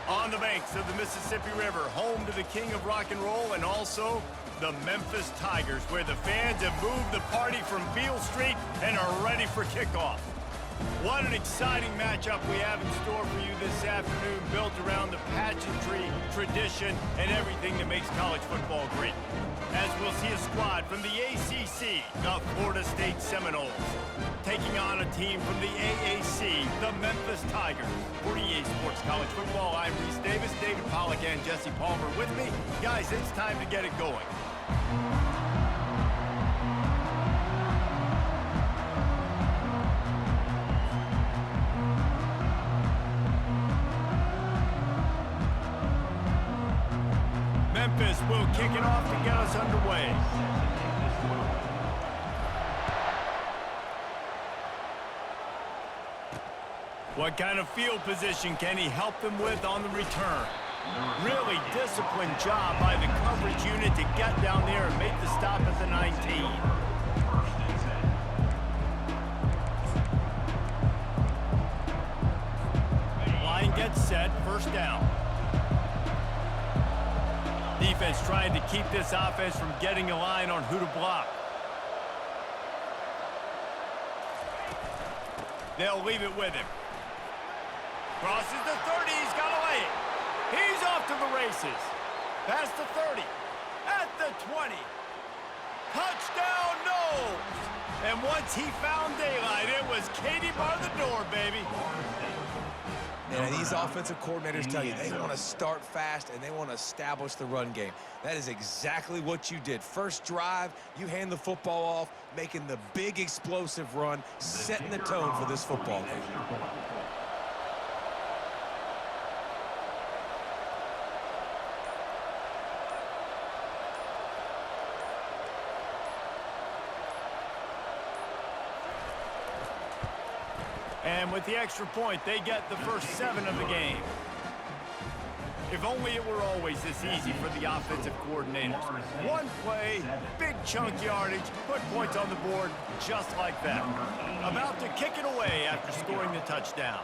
On the banks of the Mississippi River, home to the king of rock and roll and also the Memphis Tigers, where the fans have moved the party from Beale Street and are ready for kickoff. What an exciting matchup we have in store for you this afternoon, built around the pageantry, tradition, and everything that makes college football great. As we'll see a squad from the ACC, the Florida State Seminoles, taking on a team from the AAC, the Memphis Tigers. For EA Sports College Football, I'm Reese Davis, David Pollack, and Jesse Palmer with me. Guys, it's time to get it going. Memphis will kick it off to get us underway. What kind of field position can he help them with on the return? Really disciplined job by the coverage unit to get down there and make the stop at the 19. Line gets set, first down. Defense trying to keep this offense from getting a line on who to block. They'll leave it with him. Crosses the 30, he's got to lay it. He's off to the races. Past the 30, at the 20. Touchdown, no! And once he found daylight, it was Katie bar the door, baby. And these offensive coordinators tell you they want to start fast and they want to establish the run game. That is exactly what you did. First drive, you hand the football off, making the big explosive run, setting the tone for this football game. And with the extra point, they get the first 7 of the game. If only it were always this easy for the offensive coordinators. One play, big chunk yardage, put points on the board just like that. About to kick it away after scoring the touchdown.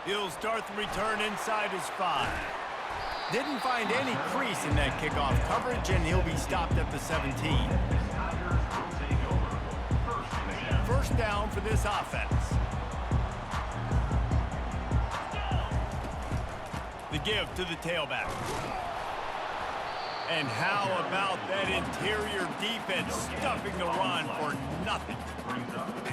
He'll start the return inside his 5. Didn't find any crease in that kickoff coverage, and he'll be stopped at the 17. First down for this offense. The give to the tailback. And how about that interior defense stuffing the run for nothing?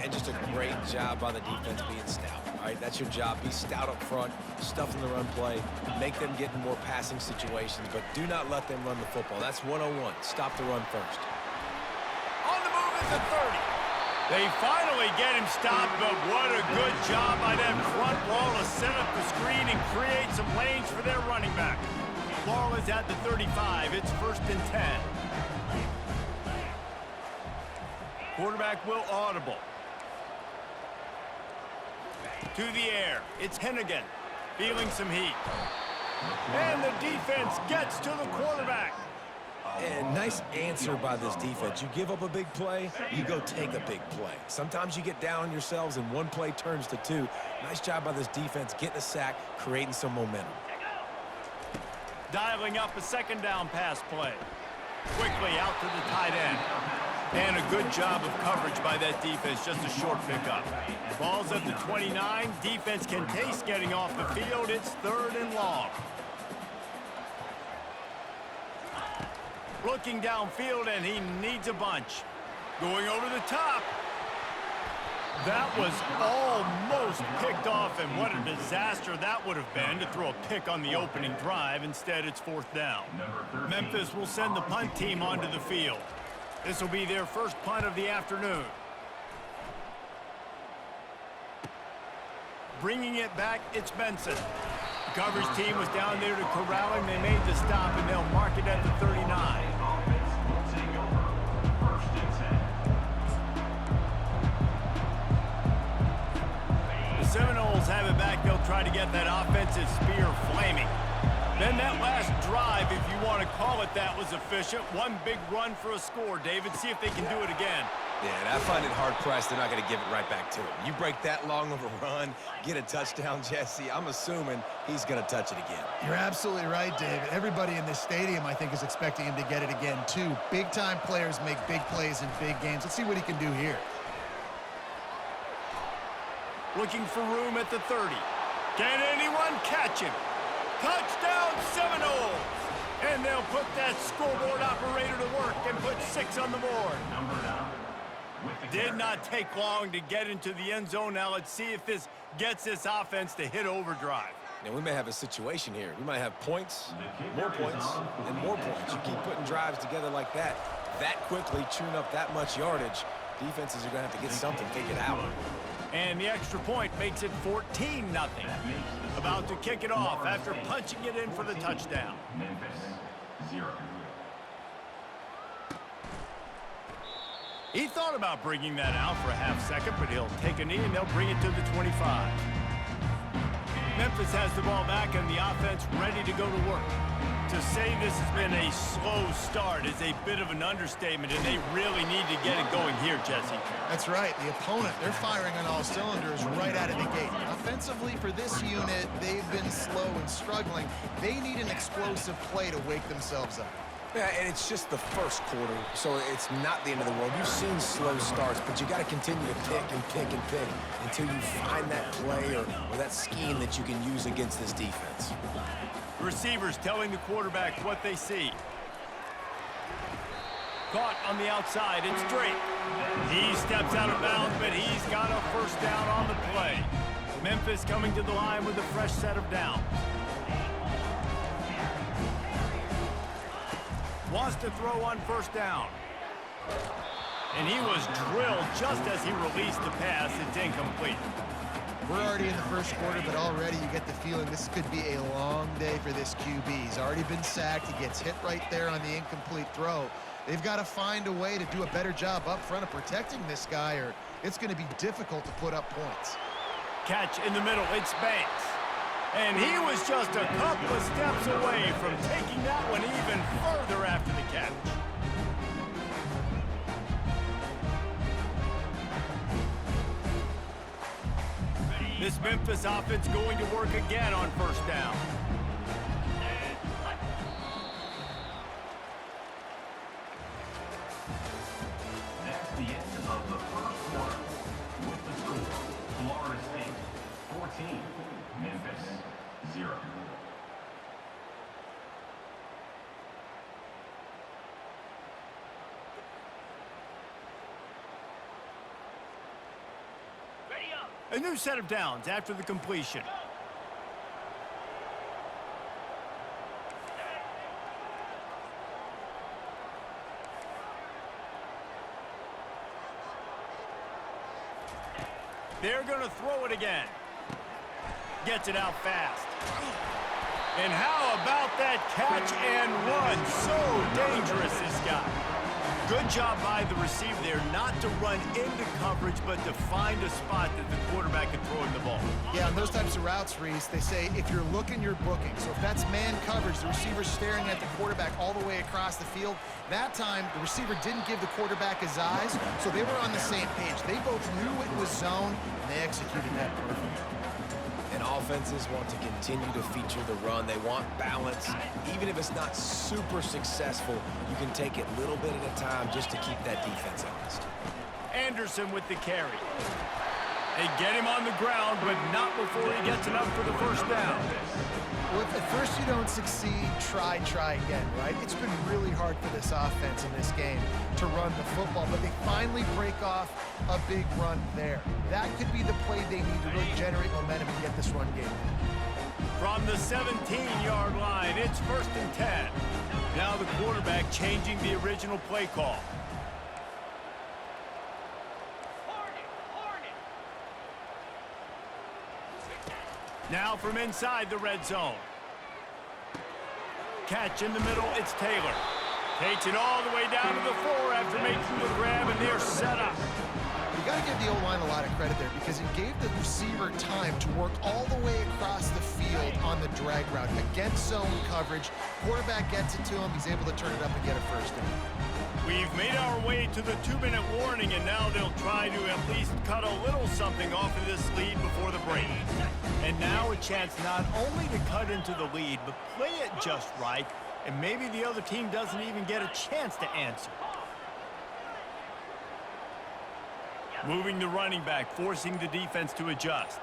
And just a great job by the defense being stout. All right, that's your job. Be stout up front, stuffing the run play, make them get in more passing situations, but do not let them run the football. That's 101. Stop the run first. On the move at the 30. They finally get him stopped, but what a good job by that front wall to set up the screen and create some lanes for their running back. Ball is at the 35. It's 1st and 10. Quarterback will audible. To the air. It's Hennigan feeling some heat. And the defense gets to the quarterback. And nice answer by this defense. You give up a big play, you go take a big play. Sometimes you get down on yourselves and one play turns to 2. Nice job by this defense getting a sack, creating some momentum. Dialing up a second down pass play. Quickly out to the tight end. And a good job of coverage by that defense, just a short pickup. Ball's at the 29. Defense can taste getting off the field. It's 3rd and long. Looking downfield, and he needs a bunch. Going over the top. That was almost picked off, and what a disaster that would have been to throw a pick on the opening drive. Instead, it's 4th down. Memphis will send the punt team onto the field. This will be their first punt of the afternoon. Bringing it back, it's Benson. The coverage team was down there to corral him. They made the stop, and they'll mark it at the 39. The Seminoles have it back. They'll try to get that offensive spear flaming. Then that last drive, if you want to call it that, was efficient. One big run for a score, David. See if they can do it again. Yeah, and I find it hard-pressed they're not going to give it right back to him. You break that long of a run, get a touchdown, Jesse, I'm assuming he's going to touch it again. You're absolutely right, David. Everybody in this stadium, I think, is expecting him to get it again, too. Big-time players make big plays in big games. Let's see what he can do here. Looking for room at the 30. Can anyone catch him? Touchdown Seminoles! And they'll put that scoreboard operator to work and put 6 on the board. Did not take long to get into the end zone. Now let's see if this gets this offense to hit overdrive. Now, we may have a situation here. We might have points, and more points. You keep putting drives together like that quickly, chewing up that much yardage, defenses are going to have to get something figured out. And the extra point makes it 14-0. About to kick it off after punching it in for the touchdown. He thought about bringing that out for a half second, but he'll take a knee and they'll bring it to the 25. Memphis has the ball back and the offense ready to go to work. To say this has been a slow start is a bit of an understatement, and they really need to get it going here, Jesse. That's right. The opponent, they're firing on all cylinders right out of the gate. Offensively, for this unit, they've been slow and struggling. They need an explosive play to wake themselves up. Yeah, and it's just the first quarter, so it's not the end of the world. You've seen slow starts, but you got to continue to pick and pick and pick until you find that play or that scheme that you can use against this defense. Receivers telling the quarterback what they see. Caught on the outside, it's Drake. He steps out of bounds, but he's got a first down on the play. Memphis coming to the line with a fresh set of downs. Wants to throw on first down. And he was drilled just as he released the pass. It's incomplete. We're already in the first quarter, but already you get the feeling this could be a long day for this QB. He's already been sacked. He gets hit right there on the incomplete throw. They've got to find a way to do a better job up front of protecting this guy, or it's going to be difficult to put up points. Catch in the middle. It's Banks. And he was just a couple of steps away from taking that one even further after the catch. This Memphis offense going to work again on first down. That's the end of the first quarter. With the score, Florida State 14, Memphis 0. A new set of downs after the completion. They're going to throw it again. Gets it out fast. And how about that catch and run? So dangerous, this guy. Good job by the receiver there, not to run into coverage, but to find a spot that the quarterback can throw in the ball. Yeah, on those types of routes, Reese, they say if you're looking, you're booking. So if that's man coverage, the receiver's staring at the quarterback all the way across the field. That time, the receiver didn't give the quarterback his eyes, so they were on the same page. They both knew it was zone, and they executed that perfectly. And offenses want to continue to feature the run. They want balance. Even if it's not super successful, you can take it little bit at a time just to keep that defense honest. Anderson with the carry. They get him on the ground, but not before he gets enough for the first down. Well, if at first you don't succeed, try again, right? It's been really hard for this offense in this game to run the football, but they finally break off a big run there. That could be the play they need to really generate momentum and get this run game. From the 17-yard line, it's 1st and 10. Now the quarterback changing the original play call. Now from inside the red zone. Catch in the middle, it's Taylor. Takes it all the way down to the 4 after making the grab, and they're set up. You got to give the O-line a lot of credit there because it gave the receiver time to work all the way across the field field on the drag route against zone coverage. Quarterback gets it to him. He's able to turn it up and get a first down. We've made our way to the 2-minute warning, and now they'll try to at least cut a little something off of this lead before the break. And now a chance not only to cut into the lead, but play it just right, and maybe the other team doesn't even get a chance to answer. Moving the running back, forcing the defense to adjust.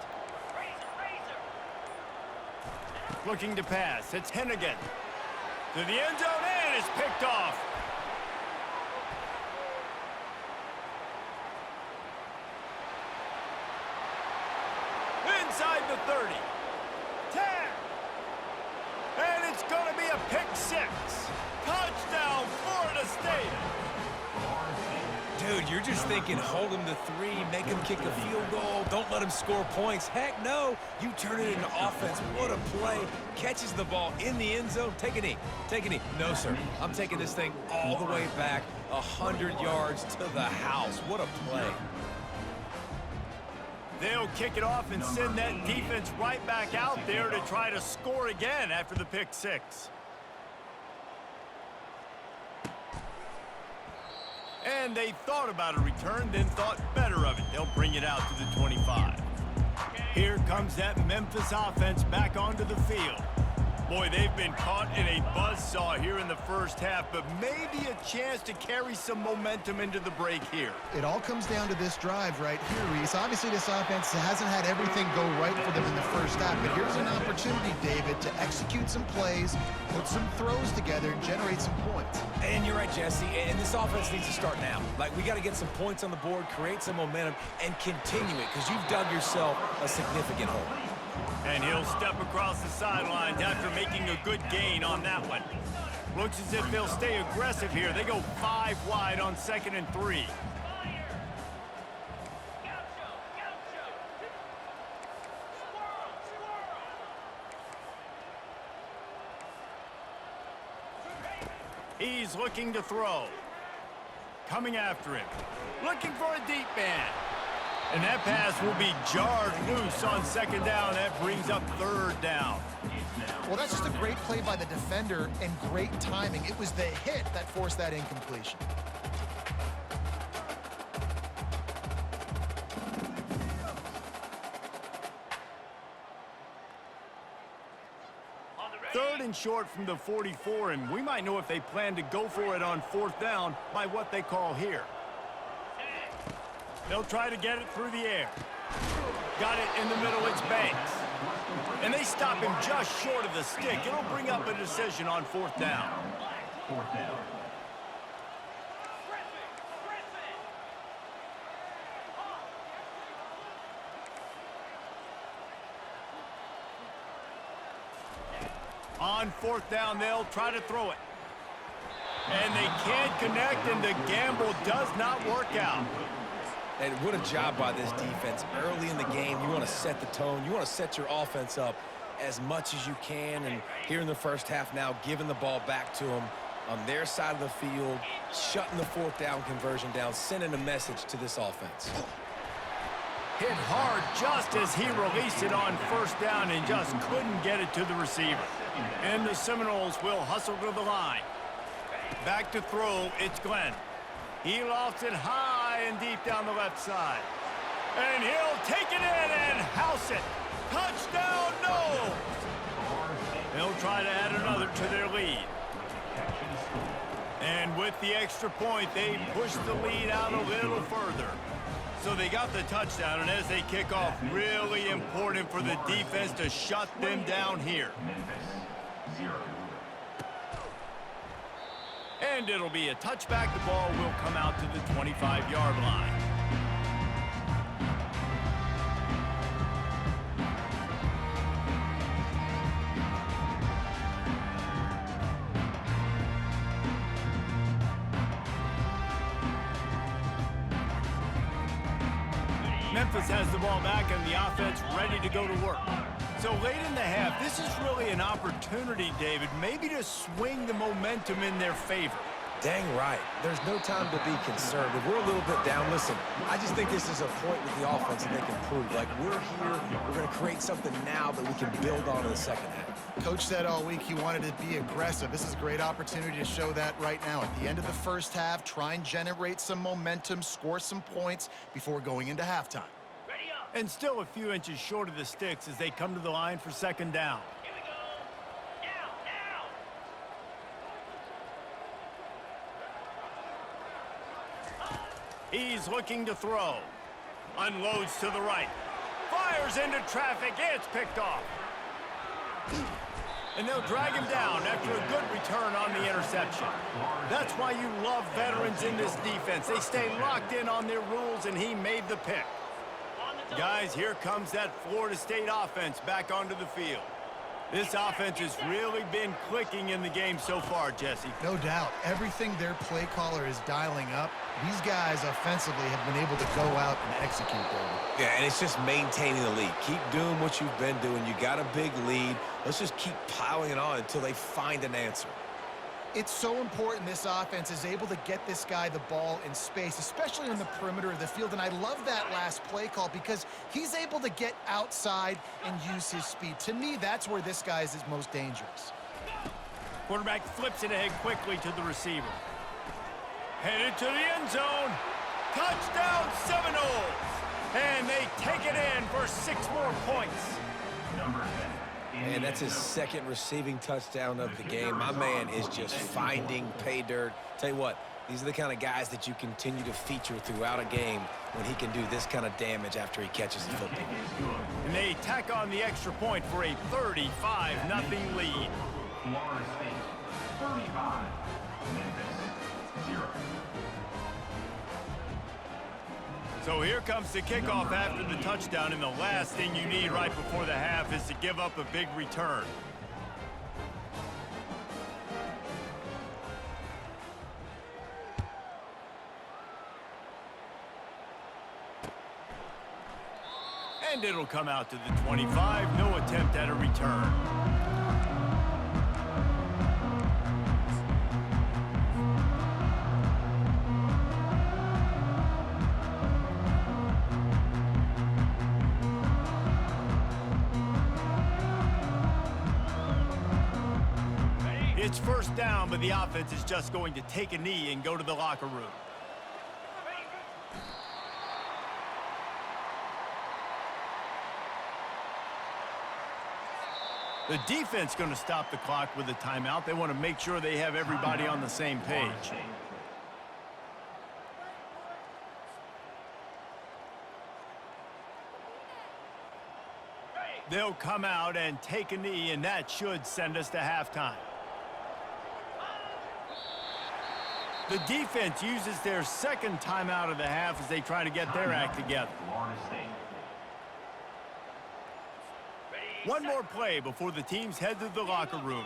Looking to pass, it's Hennigan. To the end zone, and it's picked off. Inside the 30. 10. And it's going to be a pick 6. Touchdown, Florida State. Dude, you're just thinking, hold him to 3, make him kick a field goal, don't let him score points. Heck no, you turn it into offense. What a play. Catches the ball in the end zone. Take a knee. Take a knee. No, sir. I'm taking this thing all the way back 100 yards to the house. What a play. They'll kick it off and send that defense right back out there to try to score again after the pick 6. And they thought about a return, then thought better of it. They'll bring it out to the 25. Here comes that Memphis offense back onto the field. Boy, they've been caught in a buzzsaw here in the first half, but maybe a chance to carry some momentum into the break here. It all comes down to this drive right here, Reese. Obviously, this offense hasn't had everything go right for them in the first half, but here's an opportunity, David, to execute some plays, put some throws together, and generate some points. And you're right, Jesse, and this offense needs to start now. Like, we got to get some points on the board, create some momentum, and continue it, because you've dug yourself a significant hole. And he'll step across the sidelines after making a good gain on that one. Looks as if they'll stay aggressive here. They go 5 wide on 2nd and 3. He's looking to throw. Coming after him. Looking for a deep man. And that pass will be jarred loose on 2nd down. That brings up 3rd down. Well, that's just a great play by the defender and great timing. It was the hit that forced that incompletion. Third and short from the 44, and we might know if they plan to go for it on 4th down by what they call here. They'll try to get it through the air. Got it in the middle, it's Banks. And they stop him just short of the stick. It'll bring up a decision on 4th down. 4th down. On 4th down, they'll try to throw it. And they can't connect, and the gamble does not work out. And what a job by this defense. Early in the game, you want to set the tone. You want to set your offense up as much as you can. And here in the first half now, giving the ball back to them on their side of the field, shutting the 4th down conversion down, sending a message to this offense. Hit hard just as he released it on 1st down and just couldn't get it to the receiver. And the Seminoles will hustle to the line. Back to throw, it's Glenn. He lofts it high and deep down the left side. And he'll take it in and house it. Touchdown, no! They'll try to add another to their lead. And with the extra point, they push the lead out a little further. So they got the touchdown, and as they kick off, really important for the defense to shut them down here. And it'll be a touchback. The ball will come out to the 25-yard line. Memphis has the ball back and the offense ready to go to work. So late in the half, this is really an opportunity, David, maybe to swing the momentum in their favor. Dang right. There's no time to be concerned. If we're a little bit down, listen, I just think this is a point with the offense that they can prove. Like, we're here, we're going to create something now that we can build on in the second half. Coach said all week he wanted to be aggressive. This is a great opportunity to show that right now. At the end of the first half, try and generate some momentum, score some points before going into halftime. And still a few inches short of the sticks as they come to the line for second down. He's looking to throw. Unloads to the right. Fires into traffic. It's picked off. And they'll drag him down after a good return on the interception. That's why you love veterans in this defense. They stay locked in on their rules, and he made the pick. Guys, here comes that Florida State offense back onto the field. This offense has really been clicking in the game so far, Jesse. No doubt. Everything their play caller is dialing up, these guys offensively have been able to go out and execute, David. Yeah, and it's just maintaining the lead. Keep doing what you've been doing. You got a big lead. Let's just keep piling it on until they find an answer. It's so important this offense is able to get this guy the ball in space, especially on the perimeter of the field. And I love that last play call because he's able to get outside and use his speed. To me, that's where this guy is most dangerous. Quarterback flips it ahead quickly to the receiver. Headed to the end zone. Touchdown Seminoles. And they take it in for 6 more points. Number 10. And that's his second receiving touchdown of the game. My man is just finding pay dirt. Tell you what, these are the kind of guys that you continue to feature throughout a game when he can do this kind of damage after he catches the football. And they tack on the extra point for a 35-0 lead. Florida State 35. Memphis 0. So here comes the kickoff after the touchdown, and the last thing you need right before the half is to give up a big return. And it'll come out to the 25, no attempt at a return. It's first down, but the offense is just going to take a knee and go to the locker room. The defense going to stop the clock with a timeout. They want to make sure they have everybody on the same page. They'll come out and take a knee, and that should send us to halftime. The defense uses their second timeout of the half as they try to get their act together. One more play before the teams head to the locker rooms.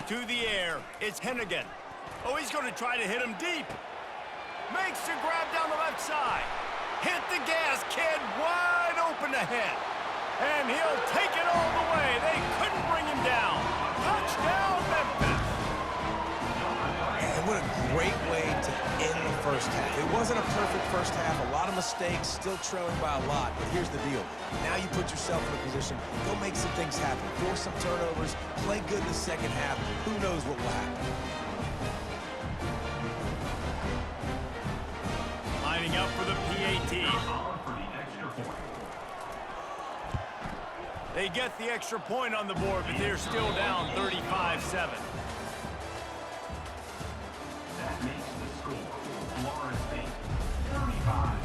To the air, it's Hennigan. Oh, he's going to try to hit him deep. Makes the grab down the left side. Hit the gas, kid, wide open ahead. And he'll take it all the way. They couldn't bring him down. Touchdown, Memphis. And what a great way to end the first half. It wasn't a perfect first half. A lot of mistakes, still trailing by a lot. But here's the deal. Now you put yourself in a position. Go make some things happen. Force some turnovers. Play good in the second half. Who knows what will happen. Lining up for the PAT. They get the extra point on the board, but they're still down 35-7. That makes the score Florida State 35,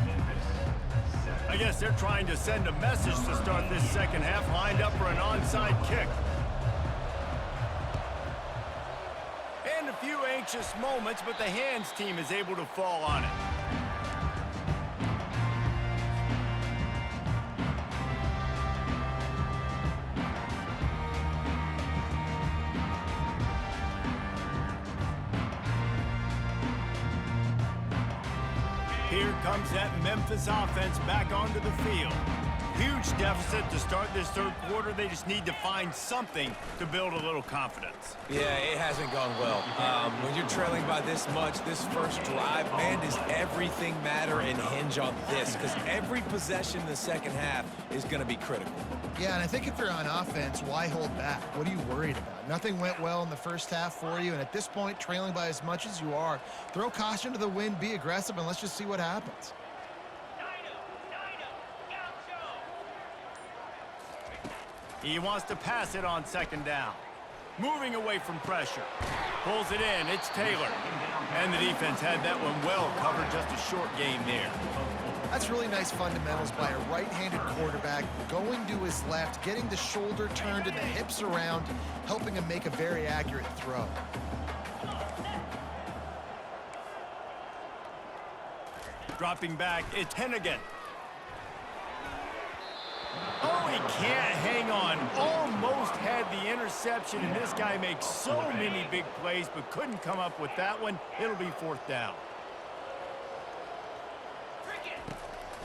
Memphis 7. I guess they're trying to send a message to start this second half, lined up for an onside kick. And a few anxious moments, but the hands team is able to fall on it. Here comes that Memphis offense back onto the field. Huge deficit to start this third quarter. They just need to find something to build a little confidence. Yeah, it hasn't gone well. When you're trailing by this much, this first drive, man, does everything matter and hinge on this? Because every possession in the second half is going to be critical. Yeah, and I think if you're on offense, why hold back? What are you worried about? Nothing went well in the first half for you, and at this point, trailing by as much as you are, throw caution to the wind, be aggressive, and let's just see what happens. He wants to pass it on second down. Moving away from pressure. Pulls it in. It's Taylor. And the defense had that one well covered. Just a short game there. That's really nice fundamentals by a right-handed quarterback, going to his left, getting the shoulder turned and the hips around, helping him make a very accurate throw. Dropping back, it's Hennigan. Oh, he can't hang on. Almost had the interception, and this guy makes so many big plays, but couldn't come up with that one. It'll be fourth down.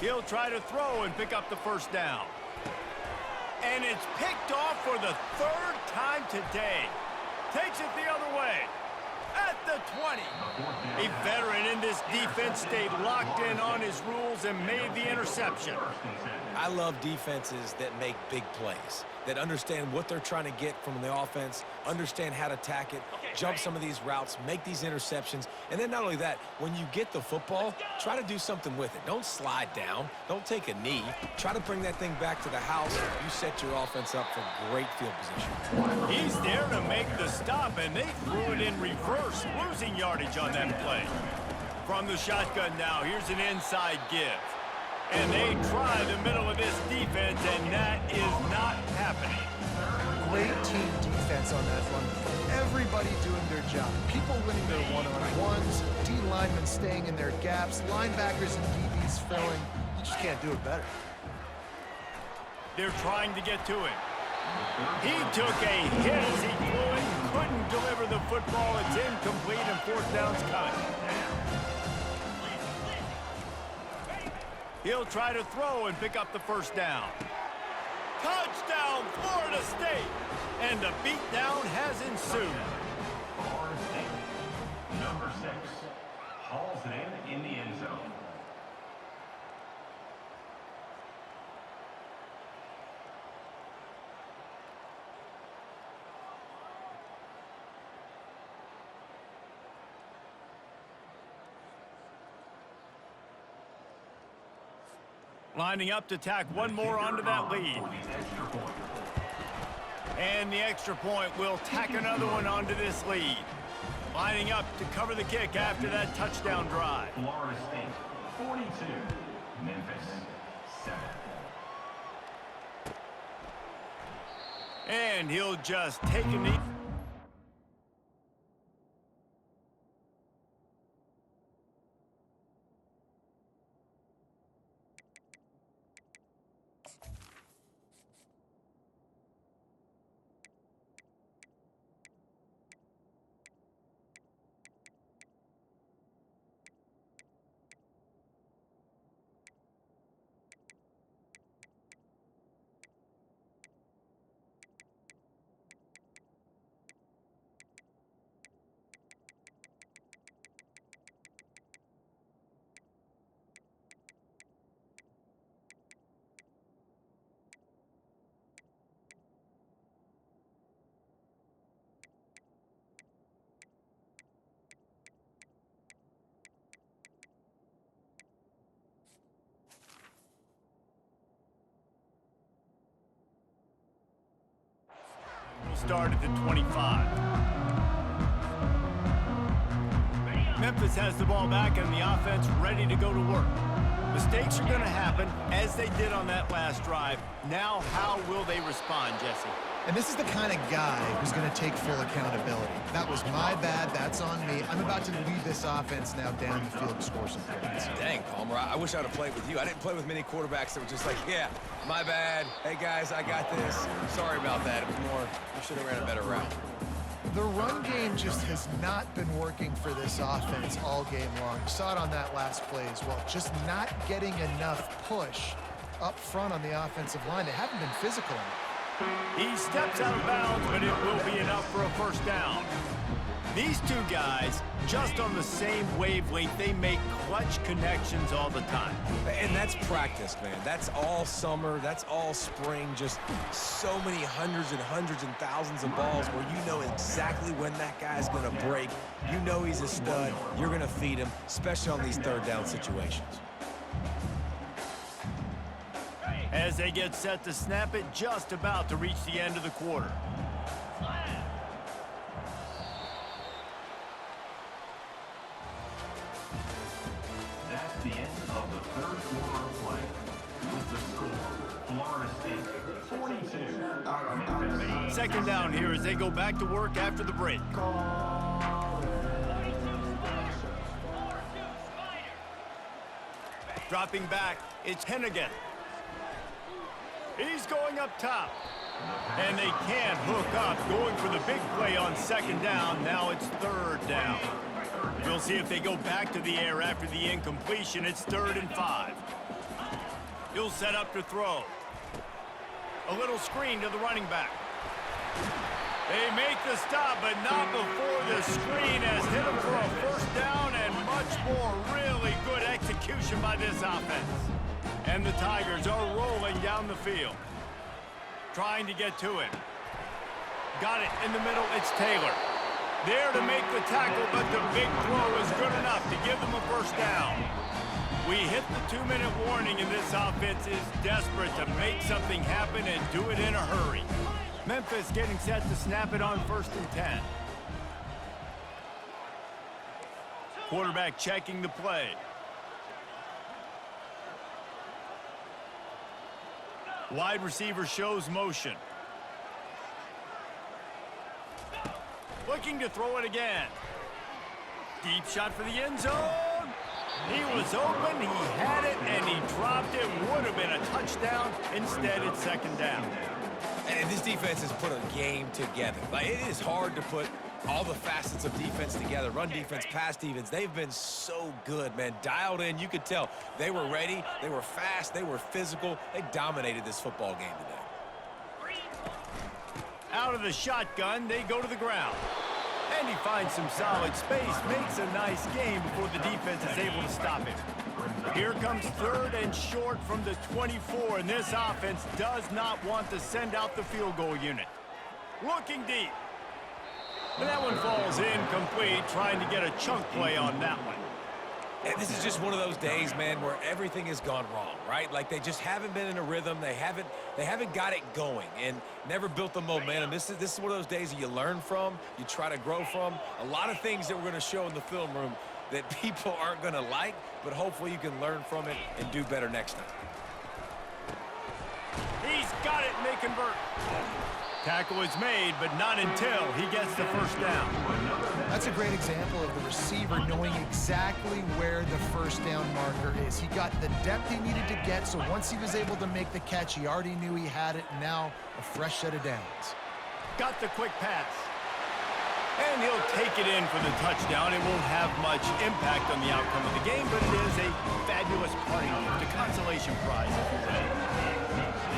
He'll try to throw and pick up the first down. And it's picked off for the third time today. Takes it the other way. At the 20. A veteran in this defense stayed locked in on his rules and made the interception. I love defenses that make big plays, that understand what they're trying to get from the offense, understand how to attack it, jump some of these routes, make these interceptions, and then not only that, when you get the football, try to do something with it. Don't slide down. Don't take a knee. Try to bring that thing back to the house. You set your offense up for great field position. He's there to make the stop, and they threw it in reverse, losing yardage on that play. From the shotgun now, here's an inside give. And they try the middle of this defense, and that is not happening. Great team defense on that one. Everybody doing their job. People winning their one-on-ones, D linemen staying in their gaps, linebackers and DBs filling. You just can't do it better. They're trying to get to him. He took a hit as he flew it, couldn't deliver the football. It's incomplete, and fourth down's coming. He'll try to throw and pick up the first down. Touchdown, Florida State! And the beatdown has ensued. Florida State, number 6, hauls it in the end zone. Lining up to tack one more onto that lead. And the extra point will tack another one onto this lead. Lining up to cover the kick after that touchdown drive. Florida State, 42, Memphis, 7. And he'll just take a knee. Start at the 25. Memphis has the ball back and the offense ready to go to work. Mistakes are going to happen, as they did on that last drive. Now, how will they respond, Jesse? And this is the kind of guy who's going to take full accountability. That was my bad. That's on me. I'm about to lead this offense now down the field to score some points. Dang, Palmer, I wish I would have played with you. I didn't play with many quarterbacks that were just like, yeah, my bad. Hey, guys, I got this. Sorry about that. It was more, we should have ran a better route. The run game just has not been working for this offense all game long. You saw it on that last play as well. Just not getting enough push up front on the offensive line. They haven't been physical enough. He steps out of bounds, but it will be enough for a first down. These two guys, just on the same wavelength, they make clutch connections all the time. And that's practice, man. That's all summer. That's all spring. Just so many hundreds and thousands of balls where you know exactly when that guy's going to break. You know he's a stud. You're going to feed him, especially on these third down situations. As they get set to snap it, just about to reach the end of the quarter. That's the end of the third quarter of play. With the score, Florida State 42. Memphis. Second down here as they go back to work after the break. Dropping back, it's Hennigan. He's going up top. And they can't hook up, going for the big play on second down. Now it's third down. We'll see if they go back to the air after the incompletion. It's 3rd and 5. He'll set up to throw. A little screen to the running back. They make the stop, but not before the screen has hit him for a first down, and much more really good execution by this offense. And the Tigers are rolling down the field. Trying to get to him. Got it in the middle, it's Taylor. There to make the tackle, but the big throw is good enough to give them a first down. We hit the 2-minute warning, and this offense is desperate to make something happen and do it in a hurry. Memphis getting set to snap it on 1st and 10. Quarterback checking the play. Wide receiver shows motion. Looking to throw it again. Deep shot for the end zone. He was open, he had it, and he dropped it. Would have been a touchdown. Instead, it's second down. And this defense has put a game together. Like, it is hard to put all the facets of defense together. Run defense, pass defense. They've been so good, man. Dialed in. You could tell they were ready. They were fast. They were physical. They dominated this football game today. Out of the shotgun, they go to the ground. And he finds some solid space, makes a nice game before the defense is able to stop him. Here comes 3rd and short from the 24, and this offense does not want to send out the field goal unit. Looking deep. And that one falls incomplete, trying to get a chunk play on that one. And this is just one of those days, man, where everything has gone wrong, right? Like, they just haven't been in a rhythm. They haven't got it going and never built the momentum. This is one of those days that you learn from, you try to grow from. A lot of things that we're going to show in the film room that people aren't going to like, but hopefully you can learn from it and do better next time. He's got it, and they convert. Tackle is made, but not until he gets the first down. That's a great example of the receiver knowing exactly where the first down marker is. He got the depth he needed to get, so once he was able to make the catch, he already knew he had it, and now a fresh set of downs. Got the quick pass. And he'll take it in for the touchdown. It won't have much impact on the outcome of the game, but it is a fabulous party gift, a consolation prize, if you will.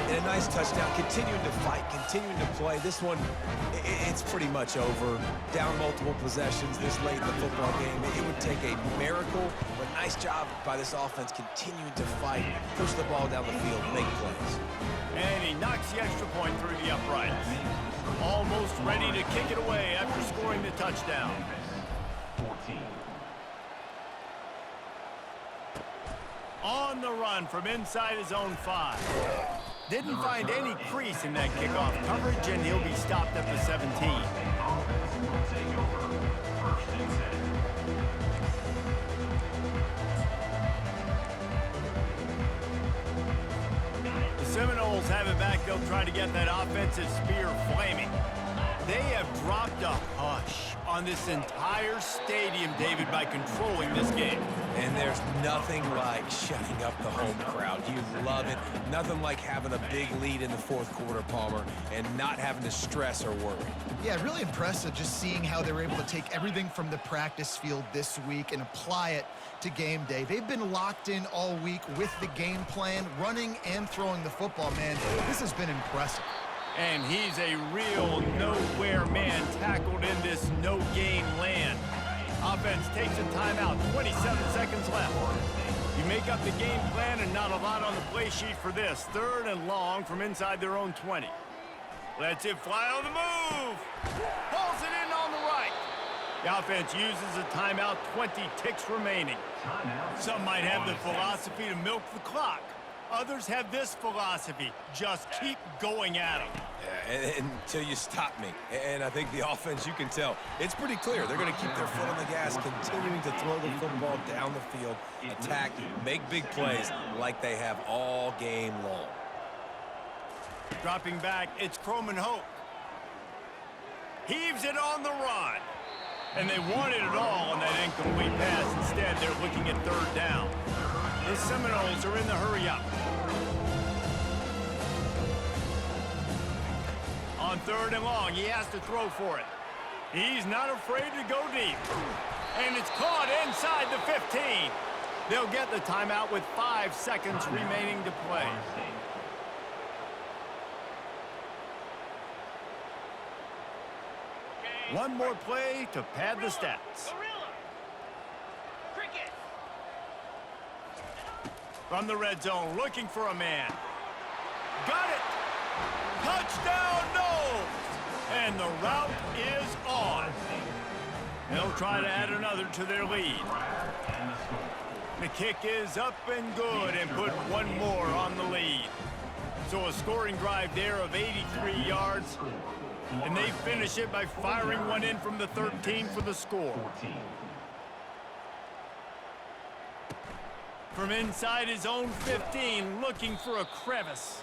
And a nice touchdown, continuing to fight, continuing to play. This one, it's pretty much over. Down multiple possessions this late in the football game. It would take a miracle, but nice job by this offense continuing to fight, push the ball down the field, make plays. And he knocks the extra point through the uprights. Almost ready to kick it away after scoring the touchdown. 14. On the run from inside his own 5. Didn't find any crease in that kickoff coverage, and he'll be stopped at the 17. Offense will take over 1st and 10. The Seminoles have it back. They'll try to get that offensive spear flaming. They have dropped a hush on this entire stadium, David, by controlling this game. And there's nothing like shutting up the home crowd. You love it. Nothing like having a big lead in the fourth quarter, Palmer, and not having to stress or worry. Yeah, really impressive just seeing how they were able to take everything from the practice field this week and apply it to game day. They've been locked in all week with the game plan, running and throwing the football, man. This has been impressive. And he's a real nowhere man tackled in this no-gain land. Offense takes a timeout, 27 seconds left. You make up the game plan and not a lot on the play sheet for this. 3rd and long from inside their own 20. Lets it fly on the move. Pulls it in on the right. The offense uses a timeout, 20 ticks remaining. Some might have the philosophy to milk the clock. Others have this philosophy, just keep going at them. Yeah, until you stop me. And I think the offense, you can tell, it's pretty clear. They're going to keep their foot on the gas, continuing to throw the football down the field, attack, make big plays like they have all game long. Dropping back, it's Croman Hope. Heaves it on the run. And they wanted it all on that incomplete pass. Instead, they're looking at 3rd down. The Seminoles are in the hurry-up. On 3rd and long, he has to throw for it. He's not afraid to go deep. And it's caught inside the 15. They'll get the timeout with 5 seconds remaining to play. One more play to pad the stats. From the red zone, looking for a man. Got it! Touchdown, Noles! And the route is on. They'll try to add another to their lead. The kick is up and good and put one more on the lead. So a scoring drive there of 83 yards. And they finish it by firing one in from the 13 for the score. From inside his own 15, looking for a crevice.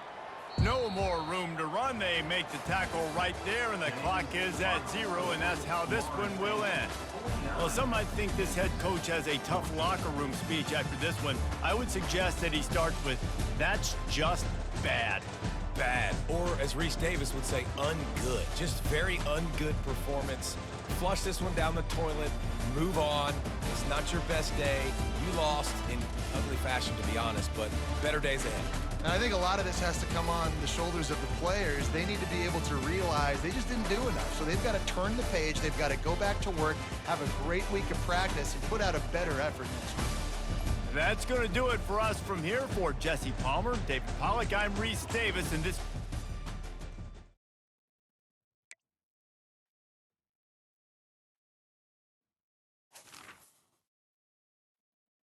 No more room to run. They make the tackle right there, and the clock is at 0, and that's how this one will end. Well, some might think this head coach has a tough locker room speech after this one. I would suggest that he starts with, "That's just bad." Bad, or as Reese Davis would say, ungood. Just very ungood performance. Flush this one down the toilet, move on. It's not your best day. You lost in ugly fashion, to be honest, but better days ahead. And I think a lot of this has to come on the shoulders of the players. They need to be able to realize they just didn't do enough. So they've got to turn the page. They've got to go back to work, have a great week of practice, and put out a better effort next week. That's going to do it for us from here. For Jesse Palmer, David Pollack, I'm Reese Davis, and this